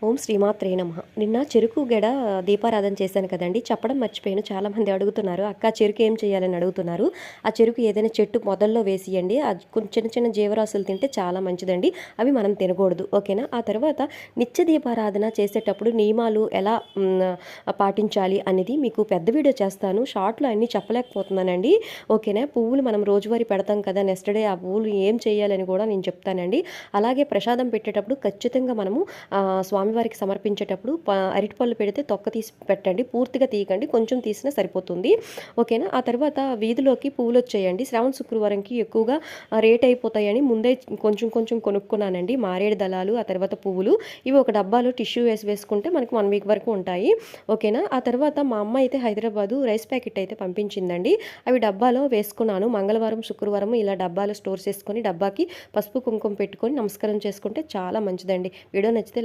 ఓం శ్రీమాత్రే నమః. నిన్న చెరుకు గెడ దీపారాధన చేశాను కదండీ! చెప్పడం మర్చిపోయాను. చాలామంది అడుగుతున్నారు. అక్క చెరుకు ఏం చేయాలని అడుగుతున్నారు. ఆ చెరుకు ఏదైనా చెట్టు మొదల్లో వేసియండి. అది కొంచెం చిన్న చిన్న జీవరాశులు తింటే చాలా మంచిదండి. అవి మనం తినకూడదు. ఓకేనా? ఆ తర్వాత నిత్య దీపారాధన చేసేటప్పుడు నియమాలు ఎలా పాటించాలి అనేది మీకు పెద్ద వీడియో చేస్తాను. షార్ట్‌లో అన్నీ చెప్పలేకపోతున్నానండి. ఓకేనా? పువ్వులు మనం రోజువారీ పెడతాం కదా! నెక్స్ట్ డే ఆ పువ్వులు ఏం చేయాలని కూడా నేను చెప్తానండి. అలాగే ప్రసాదం పెట్టేటప్పుడు ఖచ్చితంగా మనము స్వామివారికి సమర్పించేటప్పుడు అరటిపళ్ళు పెడితే తొక్క తీసి పెట్టండి. పూర్తిగా తీయకండి. కొంచెం తీసినా సరిపోతుంది. ఓకేనా? ఆ తర్వాత వీధిలోకి పువ్వులొచ్చాయండి. శ్రావణ శుక్రవారంకి ఎక్కువగా రేట్ అయిపోతాయని ముందే కొంచెం కొంచెం కొనుక్కున్నానండి. మారేడు దళాలు, ఆ తర్వాత పువ్వులు. ఇవి ఒక డబ్బాలో టిష్యూ వేసుకుంటే మనకి 1 వీక్ వరకు ఉంటాయి. ఓకేనా? ఆ తర్వాత మా అమ్మ అయితే హైదరాబాదు రైస్ ప్యాకెట్ అయితే పంపించిందండి. అవి డబ్బాలో వేసుకున్నాను. మంగళవారం, శుక్రవారం ఇలా డబ్బాలో స్టోర్ చేసుకొని డబ్బాకి పసుపు, కుంకుమ పెట్టుకొని నమస్కారం చేసుకుంటే చాలా మంచిదండి. వీడియో నచ్చితే